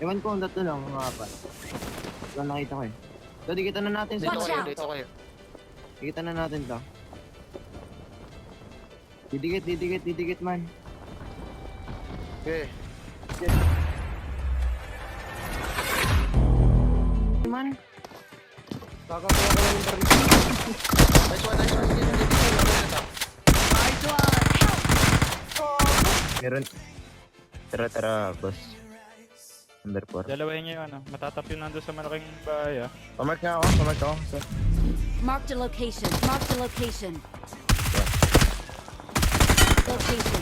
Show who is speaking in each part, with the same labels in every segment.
Speaker 1: Ewan ko, ang tatlo lang, mga apat. Wala nakita ko eh. So, dikita na natin
Speaker 2: Dito
Speaker 3: Watch
Speaker 2: kayo,
Speaker 3: out.
Speaker 2: dito kayo.
Speaker 1: Dikita na natin to. Didikit man.
Speaker 2: Okay.
Speaker 1: Man.
Speaker 4: Kakakuha ko lang yung baril.
Speaker 2: Nice one. Dito.
Speaker 1: Meron. Tara, boss. Number 4.
Speaker 5: Dalawahin niyo yung ano, matatap yun nandun sa malaking bahay ah.
Speaker 1: Pamark nga ako. So,
Speaker 3: Marked a location. Marked a location. Location.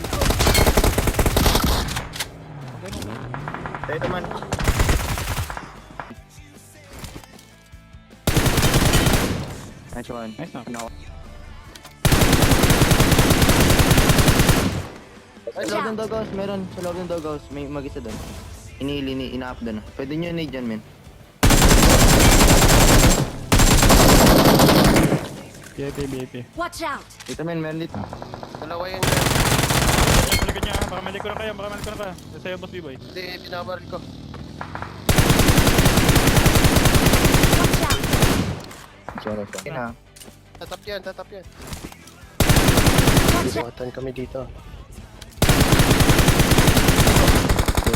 Speaker 1: tayo naman. Nice one.
Speaker 5: Nice na.
Speaker 1: No.
Speaker 3: Watch
Speaker 1: Sa loob ng
Speaker 3: out.
Speaker 1: doghouse, meron. Sa loob ng doghouse, may mag-isa doon. Ina-up doon. Pwede nyo nade dyan, men.
Speaker 5: BP.
Speaker 3: Watch out.
Speaker 1: Dito, men. Meron dito.
Speaker 2: Dalawa yan.
Speaker 5: Sa likod niya, baka malikuran kayo, Sa'yo, boss B-boy.
Speaker 2: Hindi, binabaril ko.
Speaker 3: Watch out.
Speaker 1: Sorry. Na.
Speaker 2: Tatap yan.
Speaker 3: Watch out.
Speaker 2: Buhatan kami dito.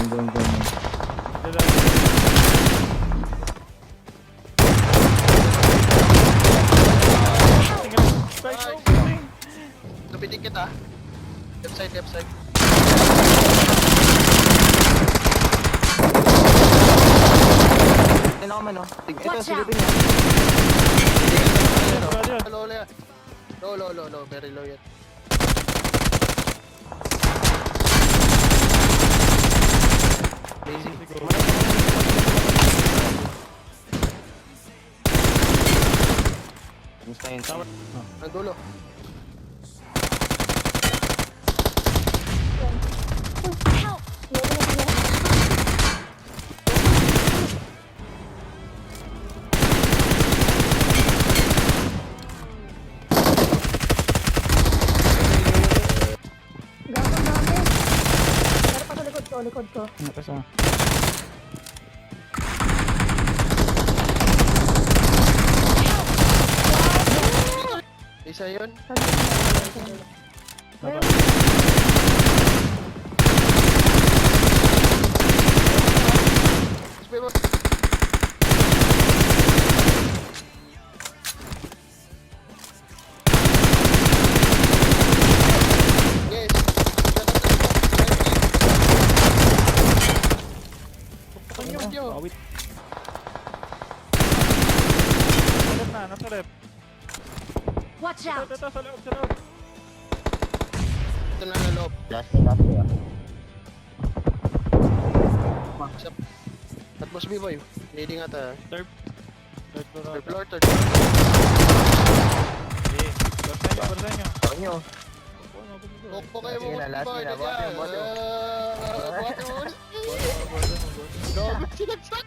Speaker 1: Boom.
Speaker 2: Tupitin kita. Left side.
Speaker 1: Ito na man, oh. Ito,
Speaker 3: Watch out.
Speaker 1: silipin niya.
Speaker 2: Low yan. Low. Very low yan.
Speaker 1: Gusto yun.
Speaker 2: Ang dulo.
Speaker 3: Help.
Speaker 6: Gagawin namin. Pero pa sa likod ko.
Speaker 5: Natas ah.
Speaker 2: Isa yun. Spray mo. Yes.
Speaker 5: Awit. Nasa left.
Speaker 3: Watch out.
Speaker 5: Ito, sa loob.
Speaker 2: Ito na na loob.
Speaker 1: Last.
Speaker 2: At boss B-boy. Leading ata.
Speaker 5: Third
Speaker 2: Third
Speaker 5: floor.
Speaker 2: floor.
Speaker 5: Okay. Borsa nyo.
Speaker 1: Sorry nyo.
Speaker 2: Bukbo kayo
Speaker 1: Sige
Speaker 2: mo.
Speaker 1: na, last
Speaker 2: boss
Speaker 1: na,
Speaker 2: B-boy,
Speaker 1: bote mo.
Speaker 2: Bote mo. Gago, sinagsak.